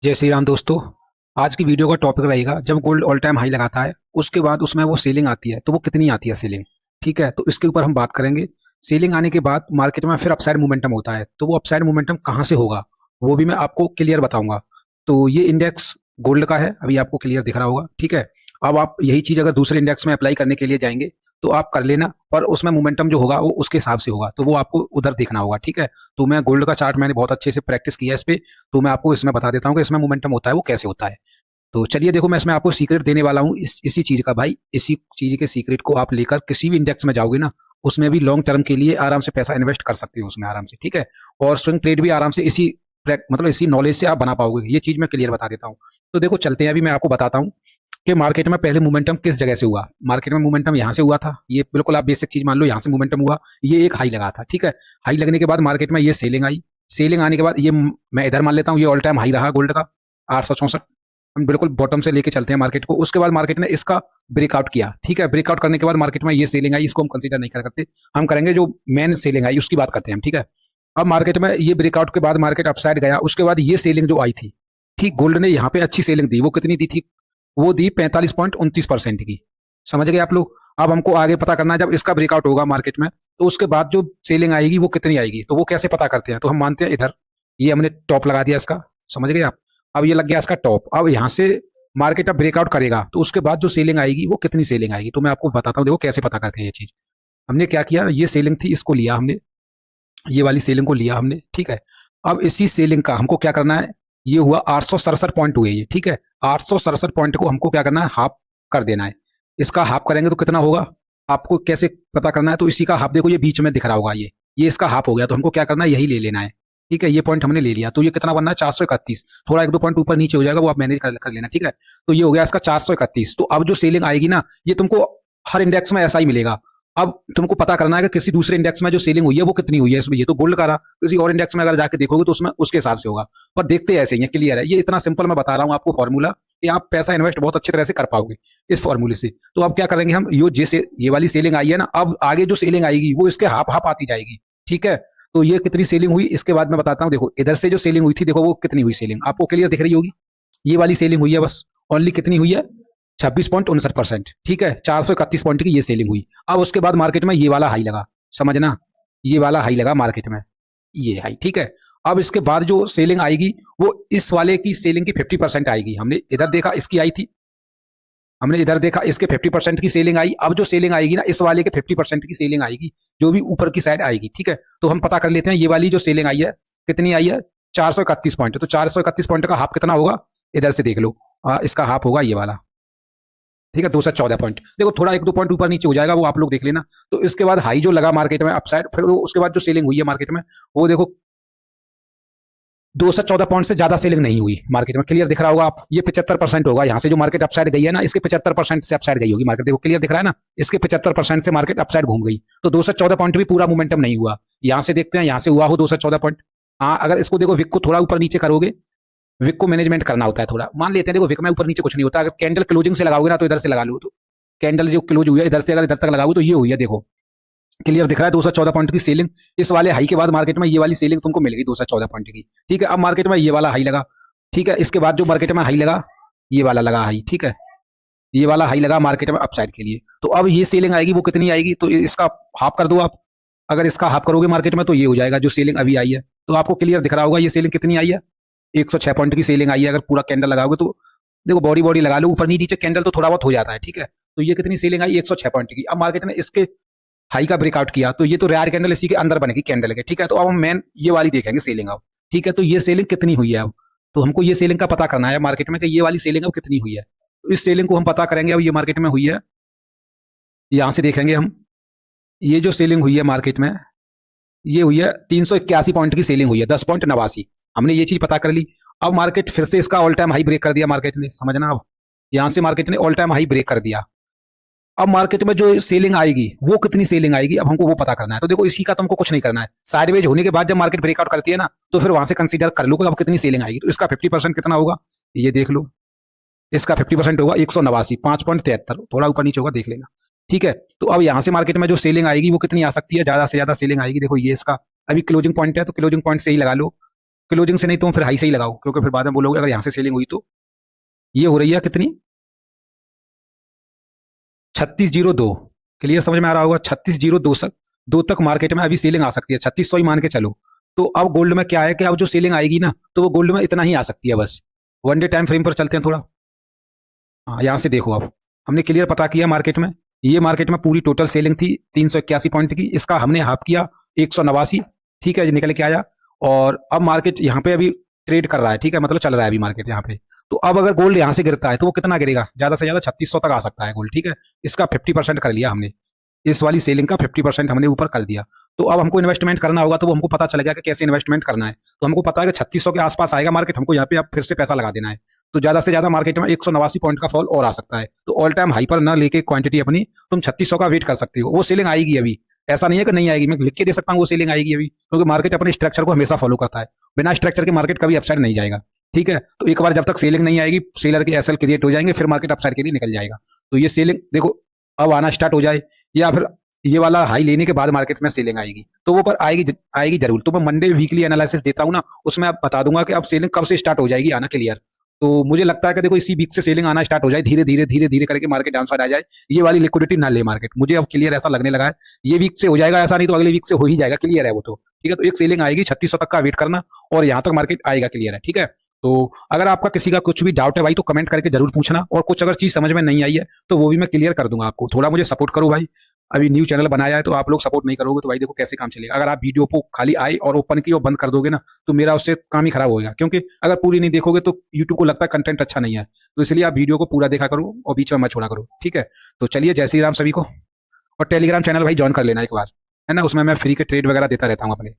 जय श्री राम दोस्तों। आज की वीडियो का टॉपिक रहेगा जब गोल्ड ऑल टाइम हाई लगाता है उसके बाद उसमें वो सेलिंग आती है तो वो कितनी आती है सेलिंग। ठीक है, तो इसके ऊपर हम बात करेंगे। सेलिंग आने के बाद मार्केट में फिर अपसाइड मोमेंटम होता है तो वो अपसाइड मोमेंटम कहाँ से होगा वो भी मैं आपको क्लियर बताऊंगा। तो ये इंडेक्स गोल्ड का है, अभी आपको क्लियर दिख रहा होगा। ठीक है, अब आप यही चीज अगर दूसरे इंडेक्स में अप्लाई करने के लिए जाएंगे तो आप कर लेना, पर उसमें मोमेंटम जो होगा वो उसके हिसाब से होगा, तो वो आपको उधर देखना होगा। ठीक है, तो मैं गोल्ड का चार्ट मैंने बहुत अच्छे से प्रैक्टिस किया है इस पे, तो मैं आपको इसमें बता देता हूँ कि इसमें मोमेंटम होता है वो कैसे होता है। तो चलिए देखो, मैं इसमें आपको सीक्रेट देने वाला हूँ इसी चीज का भाई। इसी चीज के सीक्रेट को आप लेकर किसी भी इंडेक्स में जाओगे ना, उसमें भी लॉन्ग टर्म के लिए आराम से पैसा इन्वेस्ट कर सकते हो उसमें आराम से। ठीक है, और स्विंग ट्रेड भी आराम से मतलब इसी नॉलेज से आप बना पाओगे। ये चीज मैं क्लियर बता देता हूँ। तो देखो चलते हैं, अभी मैं आपको बताता हूँ कि मार्केट में पहले मोमेंटम किस जगह से हुआ। मार्केट में मोमेंटम यहाँ से हुआ था, ये बिल्कुल आप बेसिक चीज मान लो, यहाँ से मोमेंटम हुआ, ये एक हाई लगा था। ठीक है, हाई लगने के बाद मार्केट में ये सेलिंग आई। सेलिंग आने के बाद ये मैं इधर मान लेता हूँ ये ऑल टाइम हाई रहा गोल्ड का 864। हम बिल्कुल बॉटम से लेके चलते हैं मार्केट को। उसके बाद मार्केट ने इसका ब्रेकआउट किया। ठीक है, ब्रेकआउट करने के बाद मार्केट में ये सेलिंग आई, इसको हम कंसीडर नहीं कर करते, हम करेंगे जो मेन सेलिंग आई उसकी बात करते हैं हम। ठीक है, अब मार्केट में ये ब्रेकआउट के बाद मार्केट अपसाइड गया, उसके बाद ये सेलिंग जो आई थी, ठीक, गोल्ड ने यहाँ पे अच्छी सेलिंग दी। वो कितनी दी थी? वो दी 45.29% की। समझ गए आप लोग? अब हमको आगे पता करना है जब इसका ब्रेकआउट होगा मार्केट में तो उसके बाद जो सेलिंग आएगी वो कितनी आएगी, तो वो कैसे पता करते हैं। तो हम मानते हैं इधर ये हमने टॉप लगा दिया इसका, समझ गए आप? अब ये लग गया इसका टॉप। अब यहाँ से मार्केट अब ब्रेकआउट करेगा तो उसके बाद जो सेलिंग आएगी वो कितनी सेलिंग आएगी, तो मैं आपको बताता हूँ। देखो कैसे पता करते हैं ये चीज। हमने क्या किया, ये सेलिंग थी, इसको लिया हमने, ये वाली सेलिंग को लिया हमने। ठीक है, अब इसी सेलिंग का हमको क्या करना है, ये हुआ 867 पॉइंट हुए ये। ठीक है, 867 पॉइंट को हमको क्या करना है, हाफ कर देना है। इसका हाफ करेंगे तो कितना होगा, आपको कैसे पता करना है, तो इसी का हाफ देखो, ये बीच में दिख रहा होगा, ये इसका हाफ हो गया, तो हमको क्या करना है, यही ले लेना है। ठीक है, ये पॉइंट हमने ले लिया, तो ये कितना बनना है, 431। थोड़ा एक दो पॉइंट ऊपर नीचे हो जाएगा, वो आप मैनेज कर लेना। ठीक है, तो ये हो गया इसका 431। तो अब जो सेलिंग आएगी ना, ये तुमको हर इंडेक्स में ऐसा ही मिलेगा। अब तुमको पता करना है कि किसी दूसरे इंडेक्स में जो सेलिंग हुई है वो कितनी हुई है। इसमें ये तो गोल्ड का रहा, किसी और इंडेक्स में अगर जाके देखोगे तो उसमें उसके हिसाब से होगा, पर देखते ऐसे ही है। क्लियर है? ये इतना सिंपल मैं बता रहा हूँ आपको फॉर्मूला, कि आप पैसा इन्वेस्ट बहुत अच्छी तरह से कर पाओगे इस फॉर्मूले से। तो अब क्या करेंगे हम, ये वाली सेलिंग आई है ना, अब आगे जो सेलिंग आएगी वो इसके हाफ हाफ आती जाएगी। ठीक है, तो ये कितनी सेलिंग हुई इसके बाद मैं बताता हूँ। देखो इधर से जो सेलिंग हुई थी, देखो वो कितनी हुई सेलिंग, आपको क्लियर दिख रही होगी। ये वाली सेलिंग हुई है बस, ओनली कितनी हुई है, 26.59%। ठीक है, 431 पॉइंट की ये सेलिंग हुई। अब उसके बाद मार्केट में ये वाला हाई लगा, समझना, ये वाला हाई लगा मार्केट में, ये हाई। ठीक है, अब इसके बाद जो सेलिंग आएगी वो इस वाले की सेलिंग की 50% आएगी। हमने इधर देखा इसकी आई थी, हमने इधर देखा इसके 50% की सेलिंग आई। अब जो सेलिंग आएगी ना, इस वाले के 50% की सेलिंग आएगी, जो भी ऊपर की साइड आएगी। ठीक है, तो हम पता कर लेते हैं ये वाली जो सेलिंग आई है कितनी आई है, 431 पॉइंट। तो 431 पॉइंट का हाफ कितना होगा, इधर से देख लो, इसका हाफ होगा ये वाला। ठीक है, 214 पॉइंट। देखो थोड़ा एक दो पॉइंट ऊपर नीचे हो जाएगा, वो आप लोग देख लेना। तो इसके बाद हाई जो लगा मार्केट में अपसाइड, फिर उसके बाद जो सेलिंग हुई है मार्केट में, वो देखो 214 पॉइंट से ज्यादा सेलिंग नहीं हुई मार्केट में। क्लियर दिख रहा होगा आप, ये 75% होगा। यहाँ से जो मार्केट अपसाइड गई है ना, इसके 75% से अपसाइड गई होगी मार्केट। देखो क्लियर दिख रहा है ना, इसके 75% से मार्केट अपसाइड घूम गई। तो 214 पॉइंट भी पूरा मोमेंटम नहीं हुआ। यहाँ से देखते हैं, यहाँ से हुआ हो 214 पॉइंट। हाँ, अगर इसको देखो विक को थोड़ा ऊपर नीचे करोगे, विक को मैनेजमेंट करना होता है थोड़ा, मान लेते हैं। देखो विक में ऊपर नीचे कुछ नहीं होता, अगर कैंडल क्लोजिंग से लगाओगे ना, तो इधर से लगा लो, तो कैंडल जो क्लोज हुई है इधर से अगर इधर तक लगाओगे तो ये हुई है। देखो क्लियर दिख रहा है, 214 पॉइंट की सेलिंग इस वाले हाई के बाद मार्केट में ये वाली सेलिंग तुमको मिल गई 214 पॉइंट की। ठीक है, अब मार्केट में ये वाला हाई लगा। ठीक है, इसके बाद जो मार्केट में हाई लगा, ये वाला लगा हाई। ठीक है, ये वाला हाई लगा मार्केट में अपसाइड के लिए। तो अब ये सेलिंग आएगी वो कितनी आएगी, तो इसका हाफ कर दो आप। अगर इसका हाफ करोगे मार्केट में तो ये हो जाएगा जो सेलिंग अभी आई है। तो आपको क्लियर दिख रहा होगा ये सेलिंग कितनी आई है, 106 पॉइंट की सेलिंग आई है। अगर पूरा कैंडल लगाओगे तो देखो बॉडी बॉडी लगा लो, ऊपर नीचे कैंडल तो थोड़ा बहुत हो जाता है। ठीक है, तो ये कितनी सेलिंग आई, 106 पॉइंट की। अब मार्केट ने इसके हाई का ब्रेकआउट किया, तो ये तो रेयर कैंडल इसी के अंदर बनेगी कैंडल के। ठीक है, तो अब हम मेन ये वाली देखेंगे सेलिंग अब। ठीक है, तो ये सेलिंग कितनी हुई है अब, तो हमको ये सेलिंग का पता करना है मार्केट में कि ये वाली सेलिंग अब कितनी हुई है। तो इस सेलिंग को हम पता करेंगे। अब ये मार्केट में हुई है, यहां से देखेंगे हम, ये जो सेलिंग हुई है मार्केट में, ये हुई है 381 पॉइंट की सेलिंग हुई है, 10.89। हमने ये चीज पता कर ली। अब मार्केट फिर से इसका ऑल टाइम हाई ब्रेक कर दिया मार्केट ने, समझना। अब यहां से मार्केट ने ऑल टाइम हाई ब्रेक कर दिया। अब मार्केट में जो सेलिंग आएगी वो कितनी सेलिंग आएगी, अब हमको वो पता करना है। तो देखो इसी का तुमको कुछ नहीं करना है, साइडवेज होने के बाद जब मार्केट ब्रेकआउट करती है ना, तो फिर वहां से कंसीडर कर लो कि अब कितनी सेलिंग आएगी। तो इसका 50% कितना होगा, ये देख लो, इसका 50% होगा 189, 5.73, थोड़ा ऊपर नीचे होगा, देख लेना। ठीक है, तो अब यहां से मार्केट में जो सेलिंग आएगी वो कितनी आ सकती है, ज्यादा से ज्यादा सेलिंग आएगी। देखो ये इसका अभी क्लोजिंग पॉइंट है, तो क्लोजिंग पॉइंट से ही लगा लो, क्लोजिंग से नहीं तो फिर हाई से ही लगाओ, क्योंकि फिर बाद में बोलोगे अगर यहाँ से सेलिंग हुई तो। ये हो रही है कितनी, 3602। क्लियर समझ में आ रहा होगा, 3602 दो तक मार्केट में अभी सेलिंग आ सकती है, 3600 ही मान के चलो। तो अब गोल्ड में क्या है कि अब जो सेलिंग आएगी ना, तो वो गोल्ड में इतना ही आ सकती है बस। वन डे टाइम फ्रेम पर चलते हैं थोड़ा। हाँ, यहाँ से देखो, अब हमने क्लियर पता किया मार्केट में, ये मार्केट में पूरी टोटल सेलिंग थी 381 पॉइंट की, इसका हमने हाफ किया 189। ठीक है, ये निकल के आया। और अब मार्केट यहाँ पे अभी ट्रेड कर रहा है, ठीक है, मतलब चल रहा है अभी मार्केट यहाँ पे। तो अब अगर गोल्ड यहाँ से गिरता है तो वो कितना गिरेगा, ज्यादा से ज्यादा 3600 तक आ सकता है गोल्ड। ठीक है, इसका 50% कर लिया हमने, इस वाली सेलिंग का 50% हमने ऊपर कर दिया। तो अब हमको इन्वेस्टमेंट करना होगा, तो वो हमको पता चल गया कि कैसे इन्वेस्टमेंट करना है। तो हमको पता है कि 3600 के आसपास आएगा मार्केट, हमको यहाँ पे अब फिर से पैसा लगा देना है। तो ज्यादा से ज्यादा मार्केट में 189 पॉइंट का फॉल और आ सकता है। तो ऑल टाइम हाई पर ना लेके क्वांटिटी अपनी, तुम 3600 का वेट कर सकते हो, वो सेलिंग आएगी अभी। ऐसा नहीं है कि नहीं आएगी, मैं लिख के दे सकता हूँ वो सेलिंग आएगी अभी, क्योंकि मार्केट अपने स्ट्रक्चर को हमेशा फॉलो करता है। बिना स्ट्रक्चर के मार्केट कभी अपसाइड नहीं जाएगा। ठीक है, तो एक बार जब तक सेलिंग नहीं आएगी, सेलर के एसएल क्रिएट हो जाएंगे, फिर मार्केट अपसाइड के लिए निकल जाएगा। तो ये सेलिंग देखो अब आना स्टार्ट हो जाए, या फिर ये वाला हाई लेने के बाद मार्केट में सेलिंग आएगी, तो वो पर आएगी आएगी जरूर। तो मैं मंडे वीकली एनालिसिस देता हूँ ना, उसमें आप बता दूंगा कि अब सेलिंग कब से स्टार्ट हो जाएगी आना क्लियर। तो मुझे लगता है कि देखो इसी वीक से सेलिंग आना स्टार्ट हो जाए, धीरे धीरे धीरे धीरे करके मार्केट डाउनसाइड आ जाए, ये वाली लिक्विडिटी ना ले मार्केट। मुझे अब क्लियर ऐसा लगने लगा है, ये वीक से हो जाएगा, ऐसा नहीं तो अगले वीक से हो ही जाएगा, क्लियर है वो तो। ठीक है, तो एक सेलिंग आएगी 3600 तक का वेट करना, और यहाँ तक मार्केट आएगा, क्लियर है। ठीक है, तो अगर आपका किसी का कुछ भी डाउट है भाई, तो कमेंट करके जरूर पूछना, और कुछ अगर चीज समझ में नहीं आई है तो वो भी मैं क्लियर कर दूंगा आपको। थोड़ा मुझे सपोर्ट करो भाई, अभी न्यू चैनल बनाया है, तो आप लोग सपोर्ट नहीं करोगे तो भाई देखो कैसे काम चलेगा। अगर आप वीडियो को खाली आई और ओपन की और बंद कर दोगे ना, तो मेरा उससे काम ही खराब होगा, क्योंकि अगर पूरी नहीं देखोगे तो यूट्यूब को लगता है कंटेंट अच्छा नहीं है। तो इसलिए आप वीडियो को पूरा देखा करो और बीच में मत छोड़ा करो। ठीक है, तो चलिए, जय श्री राम सभी को। और टेलीग्राम चैनल भाई ज्वाइन कर लेना एक बार, है ना, उसमें मैं फ्री के ट्रेड वगैरह देता रहता हूँ अपने।